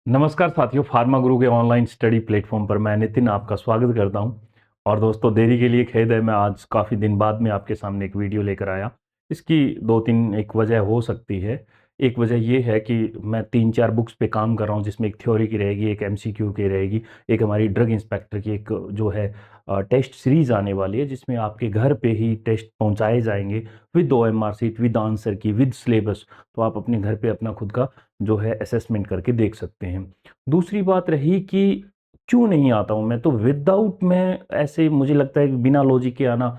नमस्कार साथियों, फार्मा गुरु के ऑनलाइन स्टडी प्लेटफॉर्म पर मैं नितिन आपका स्वागत करता हूं। और दोस्तों, देरी के लिए खेद है, मैं आज काफ़ी दिन बाद में आपके सामने एक वीडियो लेकर आया। इसकी दो तीन एक वजह हो सकती है। एक वजह ये है कि मैं तीन चार बुक्स पे काम कर रहा हूं, जिसमें एक थ्योरी की रहेगी, एक एमसीक्यू की रहेगी, एक हमारी ड्रग इंस्पेक्टर की एक जो है टेस्ट सीरीज आने वाली है, जिसमें आपके घर पे ही टेस्ट पहुंचाए जाएंगे with OMR sheet, with answer की, विद सिलेबस। तो आप अपने घर पे अपना खुद का जो है असेसमेंट करके देख सकते हैं। दूसरी बात रही कि क्यों नहीं आता हूँ मैं, तो विदाउट मैं ऐसे मुझे लगता है कि बिना लॉजिक के आना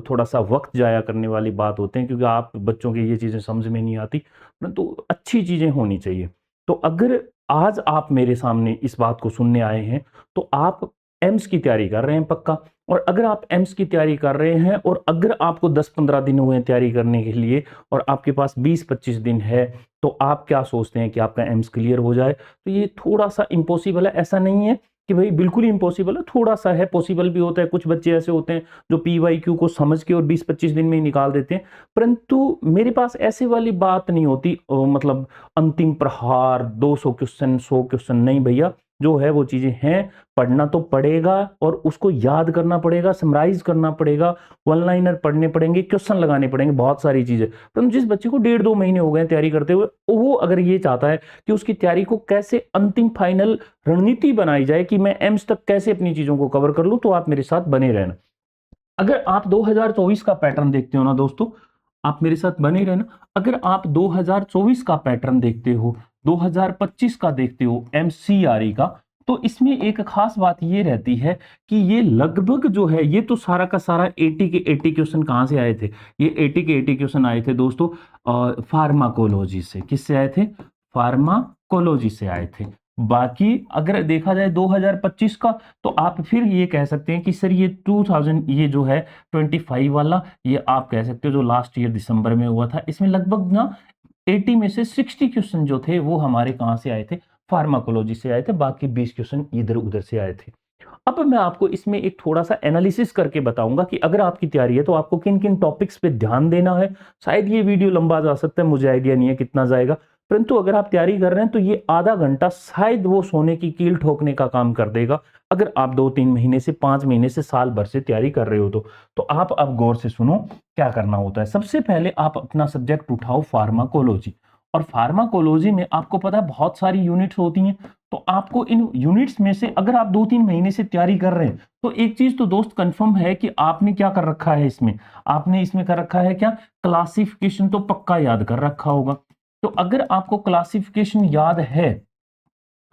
थोड़ा सा वक्त जाया करने वाली बात होते हैं, क्योंकि आप बच्चों की ये चीज़ें समझ में नहीं आती, परंतु अच्छी चीज़ें होनी चाहिए। तो अगर आज आप मेरे सामने इस बात को सुनने आए हैं, तो आप एम्स की तैयारी कर रहे हैं पक्का। और अगर आप एम्स की तैयारी कर रहे हैं और अगर आपको 10-15 दिन हुए हैं तैयारी करने के लिए और आपके पास 20-25 दिन है, तो आप क्या सोचते हैं कि आपका एम्स क्लियर हो जाए? तो ये थोड़ा-सा इम्पॉसिबल है, ऐसा नहीं है कि भई बिल्कुल ही इम्पॉसिबल है, थोड़ा-सा है, पॉसिबल भी होता है। कुछ बच्चे ऐसे होते हैं जो पीवाईक्यू को समझ के और 20-25 दिन में ही निकाल देते हैं। परंतु मेरे पास ऐसे वाली बात नहीं होती, मतलब अंतिम प्रहार 200 क्वेश्चन, 100 क्वेश्चन नहीं भैया, जो है वो चीज़ें हैं, पढ़ना तो पड़ेगा और उसको याद करना पड़ेगा, समराइज़ करना पड़ेगा, वन लाइनर पढ़ने पड़ेंगे, क्वेश्चन लगाने पड़ेंगे, बहुत सारी चीज़ें। परंतु जिस बच्चे को 1.5-2 महीने हो गए हैं तैयारी करते हुए, वो अगर ये चाहता है कि उसकी तैयारी को कैसे अंतिम फाइनल रणनीति बनाई जाए कि मैं एम्स तक कैसे अपनी चीज़ों को कवर कर लूँ, तो आप मेरे साथ बने रहना। अगर आप 2024 का पैटर्न देखते हो ना दोस्तों, आप मेरे साथ बने रहना। अगर आप 2024 का पैटर्न देखते हो, 2025 का देखते हो एमसीआरई का, तो इसमें एक खास बात ये रहती है कि ये लगभग जो है, ये तो सारा का सारा 80 के 80 क्वेश्चन कहाँ से आए थे? ये 80 के 80 क्वेश्चन आए थे दोस्तों फार्माकोलॉजी से। किससे आए थे? फार्माकोलॉजी से आए थे। बाकी अगर देखा जाए 2025 का, तो आप फिर ये कह सकते हैं कि सर ये 2000 ये जो है 25 वाला, ये आप कह सकते हो जो लास्ट ईयर दिसंबर में हुआ था, इसमें लगभग ना 80 में से 60 क्वेश्चन जो थे वो हमारे कहाँ से आए थे? फार्माकोलॉजी से आए थे, बाकी 20 क्वेश्चन इधर-उधर से आए थे। अब मैं आपको इसमें एक थोड़ा-सा एनालिसिस करके बताऊँगा कि अगर आपकी तैयारी है तो आपको किन-किन टॉपिक्स पे ध्यान देना है। शायद ये वीडियो लंबा जा सकता है, मुझे आइडिया नहीं है कितना जाएगा। परंतु अगर आप तैयारी कर रहे हैं तो ये आधा घंटा शायद वो सोने की कील ठोकने का काम कर देगा। अगर आप 2-3 महीने से 5 महीने से साल भर से तैयारी कर रहे हो तो। तो आप अब गौर से सुनो, क्या करना होता है। सबसे पहले आप अपना सब्जेक्ट उठाओ फार्माकोलॉजी। और फार्माकोलॉजी में आपको पता है बहुत सारी यूनिट्स होती हैं। तो आपको इन यूनिट्स में से अगर आप 2-3 महीने से तैयारी कर रहे हैं, तो एक चीज़ तो दोस्त कन्फर्म है कि आपने क्या कर रखा है इसमें? आपने इसमें कर रखा है क्या? क्लासिफ़िकेशन तो पक्का याद कर रखा होगा। तो अगर आपको क्लासिफ़िकेशन याद है,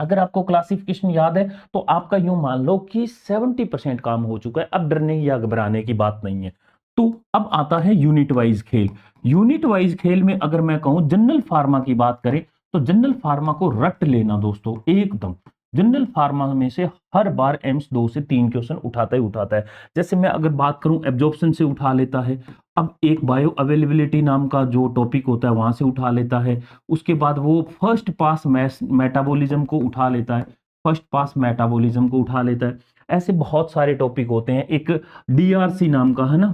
अगर आपको क्लासिफ़िकेशन याद है, तो आपका यूँ मान लो कि 70% काम हो चुका है, अब डरने या घबराने की बात नहीं है। तो अब आता है यूनिट वाइज़ खेल। यूनिट वाइज़ खेल में अगर मैं कहूँ जनरल फ़ार्मा की बात करें, तो जनरल फ़ार्मा को रट लेना दोस्तों एकदम। जनरल फ़ार्मा में से हर बार एम्स 2 से 3 क्वेश्चन उठाता ही उठाता है। जैसे मैं अगर बात करूँ एब्ज़ॉर्प्शन से उठा लेता है, अब एक बायो अवेलेबिलिटी नाम का जो टॉपिक होता है वहाँ से उठा लेता है। उसके बाद वो फर्स्ट पास मैस मेटाबॉलिज्म को उठा लेता है, फर्स्ट पास मेटाबॉलिज्म को उठा लेता है। ऐसे बहुत सारे टॉपिक होते हैं। एक डीआरसी नाम का है ना,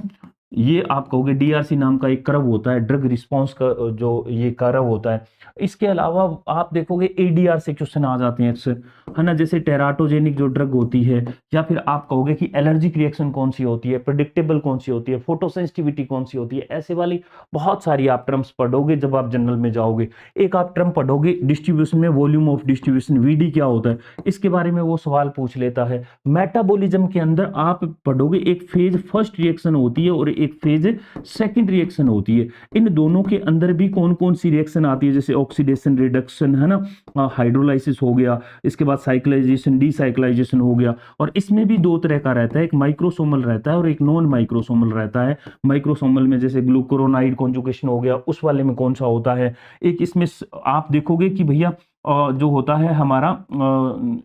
ये आप कहोगे डीआरसी नाम का एक कर्व होता है, ड्रग रिस्पॉन्स का जो ये कर्व होता है। इसके अलावा आप देखोगे एडीआर से क्वेश्चन आ जाते हैं अक्सर, है ना? जैसे टेराटोजेनिक जो ड्रग होती है, या फिर आप कहोगे कि एलर्जिक रिएक्शन कौन-सी होती है, प्रेडिक्टेबल कौन-सी होती है, फोटोसेंसिटिविटी कौन-सी होती है, ऐसे वाली बहुत सारी आप टर्म्स पढ़ोगे जब आप जनरल में जाओगे। एक आप टर्म पढ़ोगे डिस्ट्रीब्यूशन में, वॉल्यूम ऑफ डिस्ट्रीब्यूशन वीडी क्या होता है, इसके बारे में वो सवाल पूछ लेता है। मेटाबॉलिज्म के अंदर आप पढ़ोगे एक फेज फर्स्ट रिएक्शन होती है और एक फेज सेकंड रिएक्शन होती है। इन दोनों के अंदर भी कौन-कौन सी रिएक्शन आती है, जैसे ऑक्सीडेशन, रिडक्शन, है ना? हाइड्रोलाइसिस हो गया, इसके बाद साइक्लाइजेशन, डीसाइक्लाइजेशन हो गया। और इसमें भी 2 तरह का रहता है, एक माइक्रोसोमल रहता है और एक नॉन माइक्रोसोमल रहता है। माइक्रोसोमल में जैसे ग्लूकुरोनाइड कॉन्जुगेशन हो गया, उस वाले में कौन-सा होता है। एक इसमें आप देखोगे कि भैया जो होता है हमारा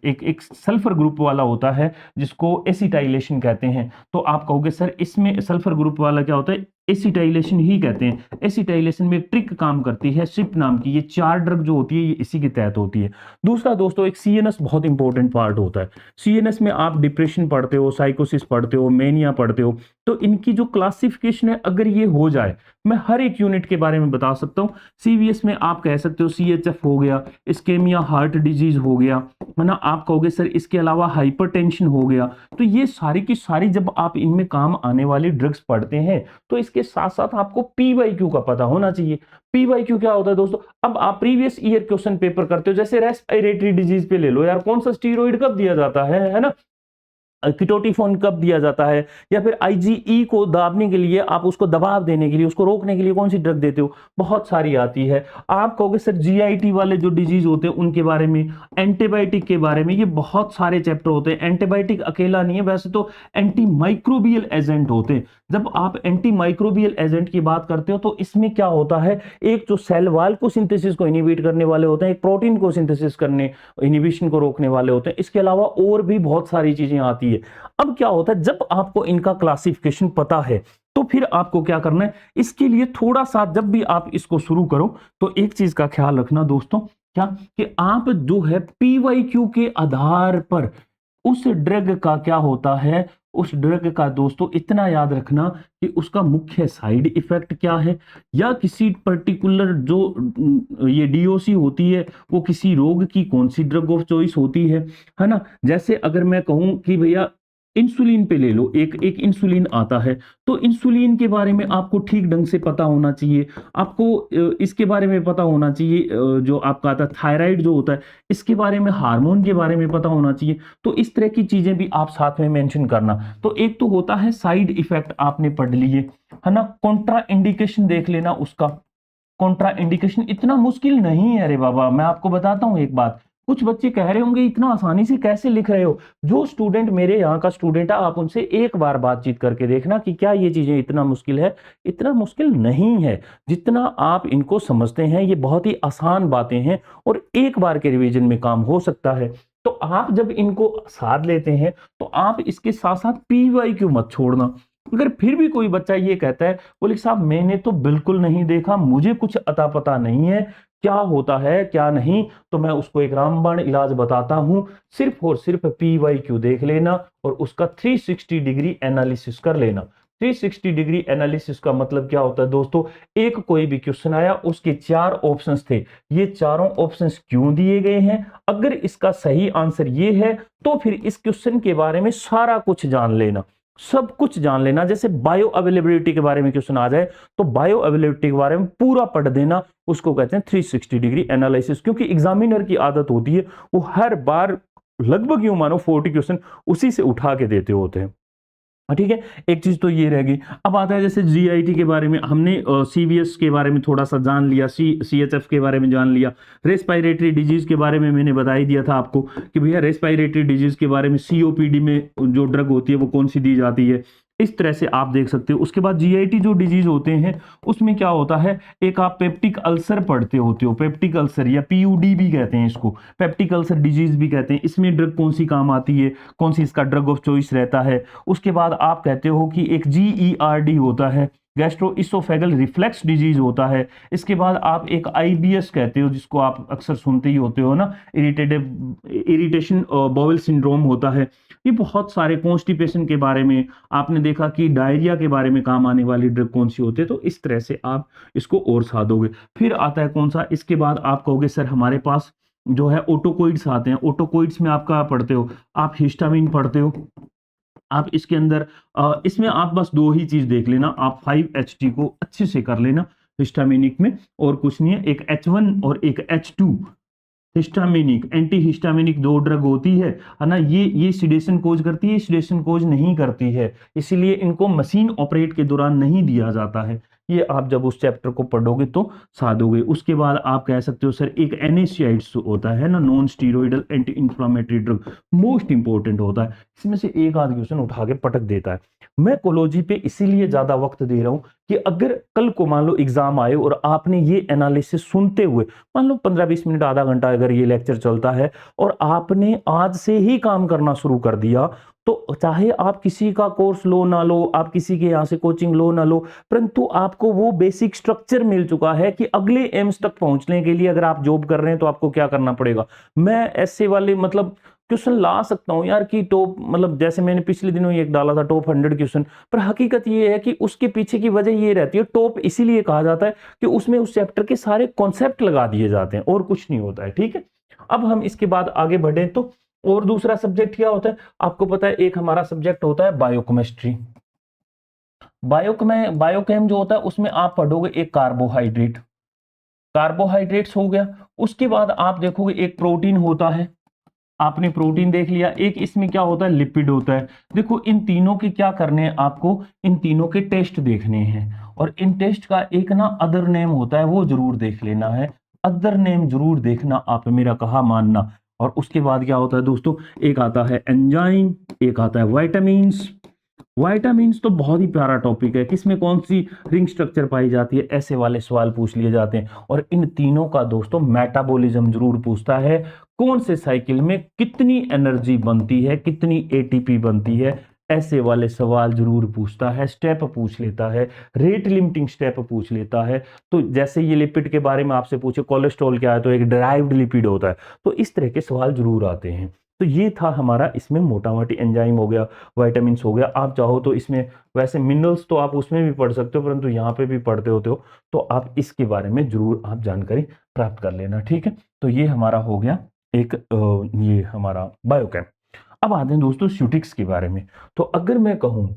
एक एक सल्फर ग्रुप वाला होता है, जिसको एसिटाइलेशन कहते हैं। तो आप कहोगे सर इसमें सल्फर ग्रुप वाला क्या होता है? एसिटाइलेशन ही कहते हैं। एसिटाइलेशन में एक ट्रिक काम करती है सिप नाम की, ये 4 ड्रग जो होती है ये इसी के तहत होती है। दूसरा दोस्तों एक सीएनएस बहुत इंपॉर्टेंट पार्ट होता है। सीएनएस में आप डिप्रेशन पढ़ते हो, साइकोसिस पढ़ते हो, मेनिया पढ़ते हो, तो इनकी जो क्लासिफिकेशन है अगर ये हो जाए, मैं हर एक यूनिट के बारे में बता सकता हूँ। सीवीएस में आप कह सकते हो सीएचएफ हो गया, इस्केमिया हार्ट डिजीज हो गया, है ना, आप कहोगे सर इसके अलावा हाइपरटेंशन हो गया। तो ये सारी की सारी जब आप इनमें काम आने वाली ड्रग्स पढ़ते हैं तो इसके साथ साथ आपको पीवाईक्यू का पता होना चाहिए। पीवाईक्यू क्या होता है दोस्तों? अब आप प्रीवियस ईयर क्वेश्चन पेपर करते हो, जैसे रेस्पिरेटरी डिजीज पे ले लो यार, कौन सा स्टीरॉइड कब दिया जाता है ना, कीटोटिफोन कब दिया जाता है, या फिर आईजीई को दाबने के लिए, आप उसको दबाव देने के लिए, उसको रोकने के लिए कौन सी ड्रग देते हो? बहुत सारी आती है। आप कहोगे सर जीआईटी वाले जो डिजीज होते हैं उनके बारे में, एंटीबायोटिक के बारे में, ये बहुत सारे चैप्टर होते हैं। एंटीबायोटिक अकेला नहीं है, वैसे तो एंटी माइक्रोबियल एजेंट होते हैं। जब आप एंटी माइक्रोबियल एजेंट की बात करते हो तो इसमें क्या होता है, एक जो सेल वॉल को सिंथेसिस को इनिबिट करने वाले होते हैं, एक प्रोटीन को सिंथेसिस करने, इनिबिशन को रोकने वाले होते हैं। इसके अलावा और भी बहुत सारी चीजें आती है। अब क्या होता है, जब आपको इनका क्लासिफिकेशन पता है तो फिर आपको क्या करना है, इसके लिए थोड़ा सा जब भी आप इसको शुरू करो तो एक चीज का ख्याल रखना दोस्तों, क्या कि आप जो है पीवाईक्यू के आधार पर उस ड्रग का क्या होता है, उस ड्रग का दोस्तों इतना याद रखना कि उसका मुख्य साइड इफेक्ट क्या है, या किसी पर्टिकुलर जो ये डीओसी होती है वो किसी रोग की कौन सी ड्रग ऑफ चॉइस होती है ना। जैसे अगर मैं कहूं कि भैया इंसुलिन पे ले लो, एक एक इंसुलिन आता है, तो इंसुलिन के बारे में आपको ठीक ढंग से पता होना चाहिए। आपको इसके बारे में पता होना चाहिए, जो आपका आता है थायराइड जो होता है, इसके बारे में, हार्मोन के बारे में पता होना चाहिए। तो इस तरह की चीजें भी आप साथ में मेंशन करना। तो एक तो होता है साइड इफेक्ट, आपने पढ़ लिए, है ना। कॉन्ट्रा इंडिकेशन देख लेना उसका। कॉन्ट्रा इंडिकेशन इतना मुश्किल नहीं है, अरे बाबा मैं आपको बताता हूं एक बात। कुछ बच्चे कह रहे होंगे इतना आसानी से कैसे लिख रहे हो? जो स्टूडेंट मेरे यहाँ का स्टूडेंट है, आप उनसे एक बार बातचीत करके देखना कि क्या ये चीजें इतना मुश्किल है। इतना मुश्किल नहीं है, जितना आप इनको समझते हैं ये बहुत ही आसान बातें हैं और एक बार के रिवीजन में काम हो सकता है। तो आप जब इनको साथ लेते हैं तो आप इसके साथ साथ पीवाईक्यू मत छोड़ना। अगर फिर भी कोई बच्चा ये कहता है, बोले साहब मैंने तो बिल्कुल नहीं देखा, मुझे कुछ अता पता नहीं है क्या होता है क्या नहीं, तो मैं उसको एक रामबाण इलाज बताता हूं। सिर्फ और सिर्फ पीवाईक्यू देख लेना और उसका 360 डिग्री एनालिसिस कर लेना। 360 डिग्री एनालिसिस का मतलब क्या होता है दोस्तों, एक कोई भी क्वेश्चन आया, उसके 4 ऑप्शंस थे, ये चारों ऑप्शंस क्यों दिए गए हैं, अगर इसका सही आंसर ये है तो फिर इस क्वेश्चन के बारे में सारा कुछ जान लेना, सब कुछ जान लेना। जैसे बायो अवेलेबिलिटी के बारे में क्वेश्चन आ जाए तो बायो अवेलेबिलिटी के बारे में पूरा पढ़ देना, उसको कहते हैं 360 डिग्री एनालिसिस। क्योंकि एग्जामिनर की आदत होती है वो हर बार लगभग यूं मानो 40 क्वेश्चन उसी से उठा के देते होते हैं। ठीक है, एक चीज तो ये रहेगी। अब आता है जैसे जीआईटी के बारे में, हमने सीवीएस के बारे में थोड़ा सा जान लिया, सीएचएफ के बारे में जान लिया, रेस्पिरेटरी डिजीज के बारे में मैंने बता ही दिया था आपको कि भैया रेस्पिरेटरी डिजीज के बारे में सीओपीडी में जो ड्रग होती है वो कौन सी दी जाती है, इस तरह से आप देख सकते हो। उसके बाद जीआईटी जो डिजीज होते हैं उसमें क्या होता है, एक आप पेप्टिक अल्सर पढ़ते होते हो, पेप्टिक अल्सर या पीयूडी भी कहते हैं इसको, पेप्टिक अल्सर डिजीज भी कहते हैं। इसमें ड्रग कौन सी काम आती है, कौन सी इसका ड्रग ऑफ चॉइस रहता है। उसके बाद आप कहते हो कि एक जीईआरडी होता है, गैस्ट्रो इसोफेगल रिफ्लेक्स डिजीज होता है। इसके बाद आप एक आईबीएस कहते हो, जिसको आप अक्सर सुनते ही होते हो ना, इरिटेशन बाउल सिंड्रोम होता है। ये बहुत सारे, कॉन्स्टिपेशन के बारे में आपने देखा कि डायरिया के बारे में काम आने वाली ड्रग कौन सी होती है। तो इस तरह से आप इसको और साधोगे। फिर आता है कौन सा, इसके बाद आप कहोगे सर हमारे पास जो है ओटोकोइड्स आते हैं। ओटोकोइड्स में आप क्या पढ़ते हो, आप हिस्टामिन पढ़ते हो। आप इसके अंदर इसमें आप बस 2 ही चीज देख लेना, आप 5HT को अच्छे से कर लेना हिस्टामिनिक में, और कुछ नहीं है। एक H1 और एक H2 histaminic, anti histaminic 2 drug होती है ना। ये सिडेशन कोज करती है, सिडेशन कोज नहीं करती है, इसीलिए इनको मशीन ऑपरेट के दौरान नहीं दिया जाता है। ये आप जब उस चैप्टर को पढ़ोगे तो साधोगे। उसके बाद आप कह सकते हो सर एक NSAIDs होता है ना, non steroidal anti inflammatory drug, most important होता है। इसमें से एक आध क्वेश्चन उठा के पटक देता है। मैं कोलोजी पे इसीलिए ज्यादा वक्त दे रहा हूं कि अगर कल को मान लो एग्जाम आए और आपने ये एनालिसिस सुनते हुए, मान लो 15-20 मिनट आधा घंटा अगर ये लेक्चर चलता है और आपने आज से ही काम करना शुरू कर दिया, तो चाहे आप किसी का कोर्स लो ना लो, आप किसी के यहाँ से कोचिंग लो ना लो, परंतु आपको वो बेसिक स्ट्रक्चर मिल चुका है कि अगले एम्स तक पहुंचने के लिए अगर आप जॉब कर रहे हैं तो आपको क्या करना पड़ेगा। मैं ऐसे वाले मतलब क्वेश्चन ला सकता हूं यार कि टॉप, मतलब जैसे मैंने पिछले दिनों ही एक डाला था टॉप 100 क्वेश्चन, पर हकीकत ये है कि उसके पीछे की वजह ये रहती है, टॉप इसीलिए कहा जाता है कि उसमें उस चैप्टर के सारे कॉन्सेप्ट लगा दिए जाते हैं और कुछ नहीं होता है। ठीक है, अब हम इसके बाद आगे बढ़े तो और दूसरा सब्जेक्ट क्या होता है, आपको पता है एक हमारा सब्जेक्ट होता है बायोकेमिस्ट्री। बायोकेम जो होता है उसमें आप पढ़ोगे एक कार्बोहाइड्रेट, कार्बोहाइड्रेट्स हो गया, उसके बाद आप देखोगे एक प्रोटीन होता है, आपने प्रोटीन देख लिया, एक इसमें क्या होता है लिपिड होता है। देखो इन तीनों के क्या करने हैं आपको, इन तीनों के टेस्ट देखने हैं, और इन टेस्ट का एक ना अदर नेम होता है, वो जरूर देख लेना है, अदर नेम जरूर देखना, आप मेरा कहा मानना। और उसके बाद क्या होता है दोस्तों, एक आता है एंजाइम, एक आता है विटामिन्स। विटामिन्स तो बहुत ही प्यारा टॉपिक है, किसमें कौन सी रिंग स्ट्रक्चर पाई जाती है, ऐसे वाले सवाल पूछ लिए जाते हैं। और इन तीनों का दोस्तों मेटाबॉलिज्म जरूर पूछता है, कौन से साइकिल में कितनी एनर्जी बनती है, कितनी एटीपी बनती है, ऐसे वाले सवाल जरूर पूछता है। स्टेप पूछ लेता है, रेट लिमिटिंग स्टेप पूछ लेता है। तो जैसे ये लिपिड के बारे में आपसे पूछे कोलेस्ट्रॉल क्या है, तो एक डिराइव्ड लिपिड होता है, तो इस तरह के सवाल जरूर आते हैं। तो ये था हमारा इसमें मोटा मोटी, एंजाइम हो गया, विटामिन्स हो गया। आप चाहो तो इसमें वैसे मिनरल्स तो आप उसमें भी पढ़ सकते हो, परंतु यहाँ पे भी पढ़ते होते हो, तो आप इसके बारे में जरूर आप जानकारी प्राप्त कर लेना। ठीक है, तो ये हमारा हो गया एक ये हमारा बायोकेम। अब आते हैं दोस्तों शूटिक्स के बारे में। तो अगर मैं कहूँ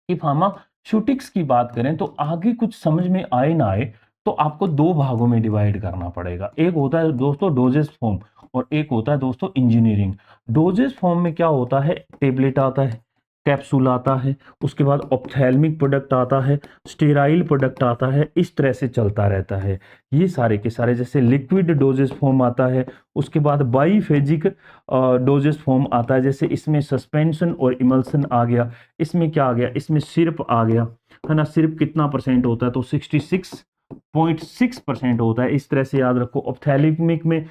कि फार्मास्यूटिक्स की बात करें तो आगे कुछ समझ में आए ना आए, तो आपको दो भागों में डिवाइड करना पड़ेगा। एक होता है दोस्तों डोजेस फॉर्म, और एक होता है दोस्तों इंजीनियरिंग। डोजेस फॉर्म में क्या होता है, टेबलेट आता है, कैप्सूल आता है, उसके बाद ऑप्थेल्मिक प्रोडक्ट आता है, स्टेराइल प्रोडक्ट आता है, इस तरह से चलता रहता है। ये सारे के सारे, जैसे लिक्विड डोजेस फॉर्म आता है, उसके बाद बाईफेजिक डोजेस फॉर्म आता है, जैसे इसमें सस्पेंशन और इमल्सन आ गया। इसमें क्या आ गया, इसमें सिरप आ गया, है ना। सिरप कितना परसेंट होता है, तो 66.6% होता है। इस तरह से याद रखो। ऑप्थेल्मिक में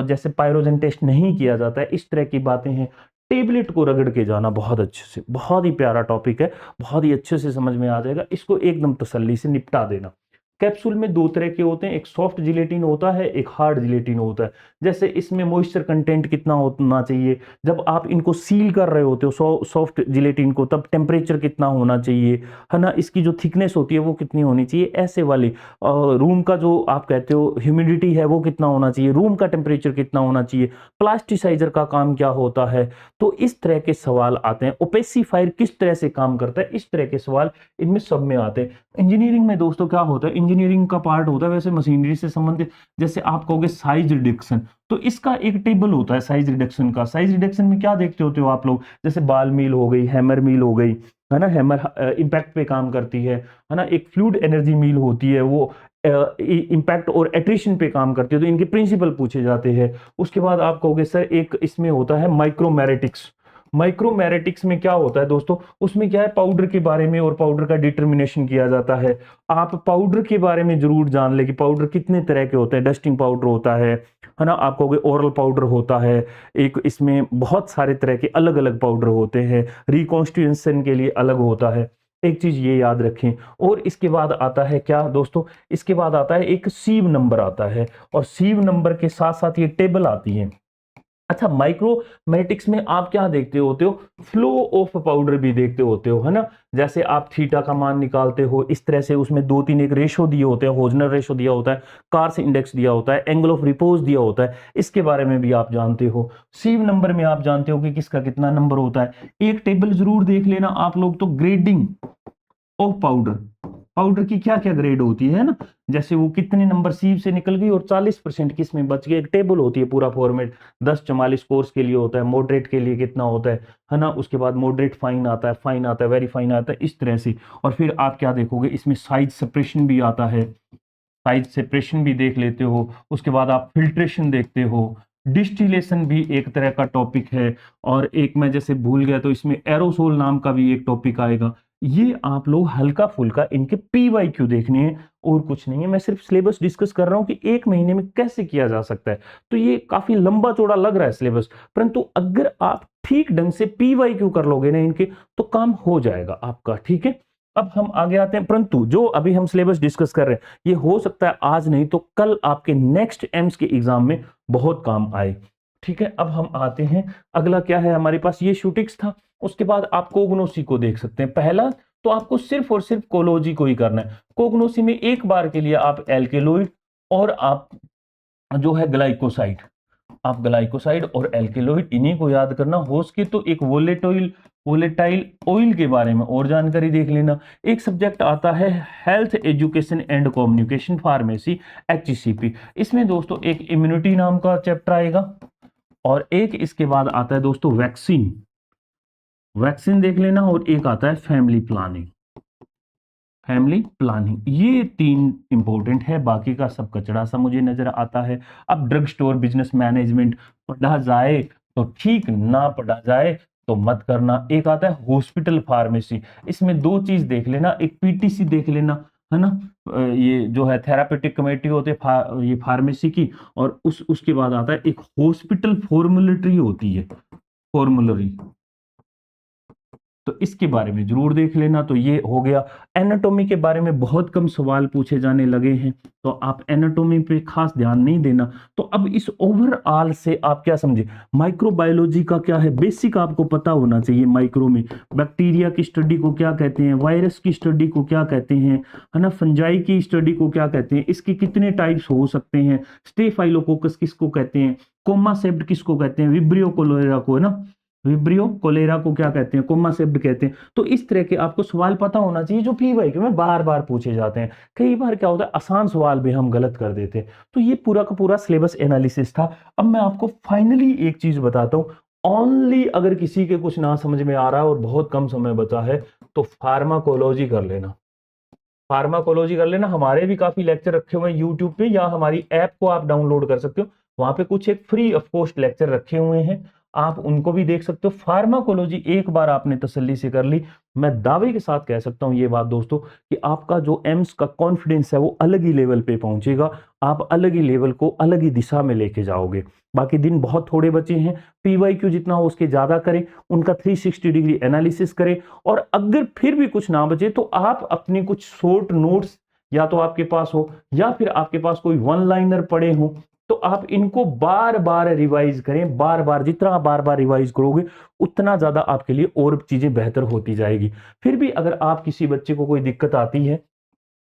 जैसे पायरोजन टेस्ट नहीं किया जाता है, इस तरह की बातें हैं। टेबलेट को रगड़ के जाना बहुत अच्छे से, बहुत ही प्यारा टॉपिक है, बहुत ही अच्छे से समझ में आ जाएगा, इसको एकदम तसल्ली से निपटा देना। कैप्सूल में दो तरह के होते हैं, एक सॉफ्ट जिलेटिन होता है, एक हार्ड जिलेटिन होता है। जैसे इसमें मॉइस्चर कंटेंट कितना होना चाहिए, जब आप इनको सील कर रहे होते हो सॉफ्ट जिलेटिन को, तब टेम्परेचर कितना होना चाहिए, है ना। इसकी जो थिकनेस होती है वो कितनी होनी चाहिए, ऐसे वाली। रूम का जो आप कहते हो ह्यूमिडिटी है वो कितना होना चाहिए, रूम का टेम्परेचर कितना होना चाहिए, प्लास्टिसाइजर का काम क्या होता है। तो इस तरह के सवाल आते हैं। ओपेसिफायर किस तरह से काम करता है, इस तरह के सवाल इनमें सब में आते हैं। इंजीनियरिंग में दोस्तों क्या होता है, इंजीनियरिंग का पार्ट होता है वैसे मशीनरी से संबंधित, जैसे आप कहोगे साइज रिडक्शन, तो इसका एक टेबल होता है साइज रिडक्शन का। साइज रिडक्शन में क्या देखते होते हो आप लोग, जैसे बाल मील हो गई, हैमर मील हो गई, है ना। हैमर इंपैक्ट पे काम करती है ना। एक फ्लूइड एनर्जी मील होती है, वो इंपैक्ट और एट्रिशन पे काम करती है। तो इनके प्रिंसिपल पूछे जाते हैं। उसके बाद आप कहोगे सर एक इसमें होता है माइक्रोमैरेटिक्स। माइक्रोमैरेटिक्स में क्या होता है दोस्तों, उसमें क्या है, पाउडर के बारे में और पाउडर का डिटर्मिनेशन किया जाता है। आप पाउडर के बारे में जरूर जान ले कि पाउडर कितने तरह के होते हैं। डस्टिंग पाउडर होता है ना। आप कहोगे ओरल पाउडर होता है एक, इसमें बहुत सारे तरह के अलग अलग पाउडर होते हैं। रिकॉन्स्टिट्यूशन के लिए अलग होता है, एक चीज ये याद रखें। और इसके बाद आता है क्या दोस्तों, इसके बाद आता है एक सीव नंबर आता है, और सीव नंबर के साथ साथ ये टेबल आती है। अच्छा, माइक्रोमैटिक्स में आप क्या देखते होते हो, फ्लो ऑफ पाउडर भी देखते होते हो, है ना। जैसे आप थीटा का मान निकालते हो, इस तरह से उसमें दो तीन एक रेशो दिए होते हैं, होजनर रेशो दिया होता है, कार्स इंडेक्स दिया होता है, एंगल ऑफ रिपोज दिया होता है, इसके बारे में भी आप जानते हो। सीव नंबर में आप जानते हो कि किसका कितना नंबर होता है। एक टेबल जरूर देख लेना आप लोग, तो ग्रेडिंग ऑफ पाउडर, पाउडर की क्या क्या ग्रेड होती है ना। जैसे वो कितने नंबर सीव से निकल गई और 40% किस में बच गए, एक टेबल होती है पूरा फॉर्मेट। 10-44 कोर्स के लिए होता है, मॉडरेट के लिए कितना होता है ना। उसके बाद मॉडरेट फाइन आता है, फाइन आता है, वेरी फाइन आता है, इस तरह से। और फिर आप क्या देखोगे, इसमें साइज सेपरेशन भी आता है, साइज सेपरेशन भी देख लेते हो। उसके बाद आप फिल्ट्रेशन देखते हो। डिस्टिलेशन भी एक तरह का टॉपिक है। और एक मैं जैसे भूल गया, तो इसमें एरोसोल नाम का भी एक टॉपिक आएगा। ये आप लोग हल्का फुल्का इनके PYQ देखने हैं और कुछ नहीं है। मैं सिर्फ सिलेबस डिस्कस कर रहा हूं कि एक महीने में कैसे किया जा सकता है। तो ये काफी लंबा चौड़ा लग रहा है सिलेबस, परंतु अगर आप ठीक ढंग से PYQ कर लोगे ना इनके, तो काम हो जाएगा आपका। ठीक है, अब हम आगे आते हैं। परंतु जो अभी हम सिलेबस डिस्कस कर रहे हैं, ये हो सकता है आज नहीं तो कल आपके नेक्स्ट एम्स के एग्जाम में बहुत काम आए। ठीक है, अब हम आते हैं, अगला क्या है हमारे पास, ये शूटिक्स था। उसके बाद आप कोगनोसी को देख सकते हैं। पहला तो आपको सिर्फ और सिर्फ कोलोजी को ही करना है। कोगनोसी में एक बार के लिए आप एल्केलॉइड और आप जो है ग्लाइकोसाइड, आप ग्लाइकोसाइड और एल्केलॉइड इन्हीं को याद करना। हो सके तो एक वोलेटाइल ऑयल के बारे में और जानकारी देख लेना। एक सब्जेक्ट आता है health education and communication pharmacy, HCP। इसमें दोस्तों एक इम्यूनिटी नाम का चैप्टर आएगा और एक इसके बाद आता है दोस्तों वैक्सीन, वैक्सीन देख लेना, और एक आता है फैमिली प्लानिंग, फैमिली प्लानिंग। ये 3 इंपॉर्टेंट है, बाकी का सब कचड़ा सा मुझे नजर आता है। अब ड्रग स्टोर बिजनेस मैनेजमेंट पढ़ा जाए तो ठीक, ना पढ़ा जाए तो मत करना। एक आता है हॉस्पिटल फार्मेसी, इसमें 2 चीज देख लेना, एक PTC देख लेना, है ना, ये जो है थेरापेटिक कमेटी होते है ये फार्मेसी की, और उसके बाद आता है एक हॉस्पिटल फॉर्मुलेटरी होती है, फॉर्मुलरी, तो इसके बारे में जरूर देख लेना। तो ये हो गया। एनाटॉमी के बारे में बहुत कम सवाल पूछे जाने लगे हैं, तो आप एनाटॉमी पे खास ध्यान नहीं देना। तो अब इस ओवरऑल से आप क्या समझे, माइक्रोबायोलॉजी का क्या है, बेसिक आपको पता होना चाहिए। माइक्रो में बैक्टीरिया की स्टडी को क्या कहते हैं, वायरस की स्टडी को क्या कहते हैं, है ना, फंजाई की स्टडी को क्या कहते हैं, इसके कितने टाइप्स हो सकते हैं, स्टेफाइलोकोकस किसको कहते हैं, कोमासेप्ट किसको कहते हैं, विब्रियो कोलेरा को, है ना, विब्रियो कोलेरा को क्या कहते हैं, कोमासेप्ट कहते हैं। तो इस तरह के आपको सवाल पता होना चाहिए जो PYQ में बार बार पूछे जाते हैं। कई बार क्या होता है, आसान सवाल भी हम गलत कर देते हैं। तो ये पूरा का पूरा सिलेबस एनालिसिस था। अब मैं आपको फाइनली एक चीज बताता हूँ, ओनली अगर किसी के कुछ ना समझ में आ रहा है और बहुत कम समय बचा है तो फार्माकोलॉजी कर लेना, फार्माकोलॉजी कर लेना। हमारे भी काफी लेक्चर रखे हुए हैं यूट्यूब पे, या हमारी ऐप को आप डाउनलोड कर सकते हो, वहां पे कुछ एक फ्री ऑफ कॉस्ट लेक्चर रखे हुए हैं, आप उनको भी देख सकते हो। फार्माकोलॉजी एक बार आपने तसल्ली से कर ली, मैं दावे के साथ कह सकता हूं ये बात दोस्तों, कि आपका जो एम्स का कॉन्फिडेंस है वो अलग ही लेवल पे पहुंचेगा। आप अलग ही लेवल को अलग ही दिशा में लेके जाओगे। बाकी दिन बहुत थोड़े बचे हैं, PYQ जितना हो उसके ज्यादा करें, उनका 360 डिग्री एनालिसिस करें, और अगर फिर भी कुछ ना बचे तो आप अपने कुछ शॉर्ट नोट्स या तो आपके पास हो, या फिर आपके पास कोई वन लाइनर पड़े हो, तो आप इनको बार बार रिवाइज करें। बार बार, जितना आप बार बार रिवाइज करोगे उतना ज्यादा आपके लिए और चीजें बेहतर होती जाएगी। फिर भी अगर आप किसी बच्चे को कोई दिक्कत आती है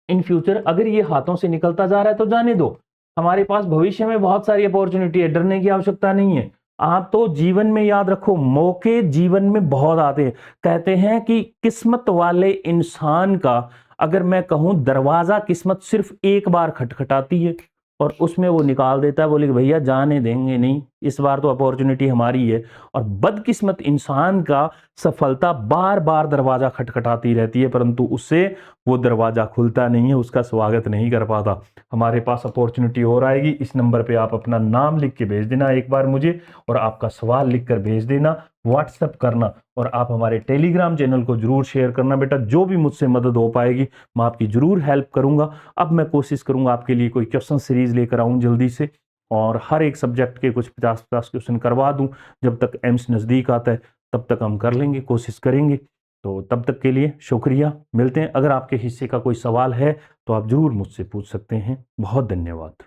इन फ्यूचर, अगर ये हाथों से निकलता जा रहा है तो जाने दो, हमारे पास भविष्य में बहुत सारी अपॉर्चुनिटी है, डरने की आवश्यकता नहीं है। आप तो जीवन में याद रखो, मौके जीवन में बहुत आते हैं। कहते हैं कि किस्मत वाले इंसान का, अगर मैं कहूं, दरवाजा किस्मत सिर्फ एक बार खटखटाती है और उसमें वो निकाल देता है, बोले कि भैया जाने देंगे नहीं, इस बार तो अपॉर्चुनिटी हमारी है। और बदकिस्मत इंसान का सफलता बार बार दरवाजा खटखटाती रहती है, परंतु उससे वो दरवाजा खुलता नहीं है, उसका स्वागत नहीं कर पाता। हमारे पास अपॉर्चुनिटी और आएगी। इस नंबर पे आप अपना नाम लिख के भेज देना एक बार मुझे, और आपका सवाल लिख कर भेज देना, व्हाट्सएप करना, और आप हमारे टेलीग्राम चैनल को जरूर शेयर करना। बेटा जो भी मुझसे मदद हो पाएगी मैं आपकी जरूर हेल्प करूंगा। अब मैं कोशिश करूंगा आपके लिए कोई क्वेश्चन सीरीज लेकर आऊं जल्दी से, और हर एक सब्जेक्ट के कुछ 50-50 क्वेश्चन करवा दूं। जब तक एम्स नज़दीक आता है तब तक हम कर लेंगे, कोशिश करेंगे। तो तब तक के लिए शुक्रिया, मिलते हैं। अगर आपके हिस्से का कोई सवाल है तो आप जरूर मुझसे पूछ सकते हैं। बहुत धन्यवाद।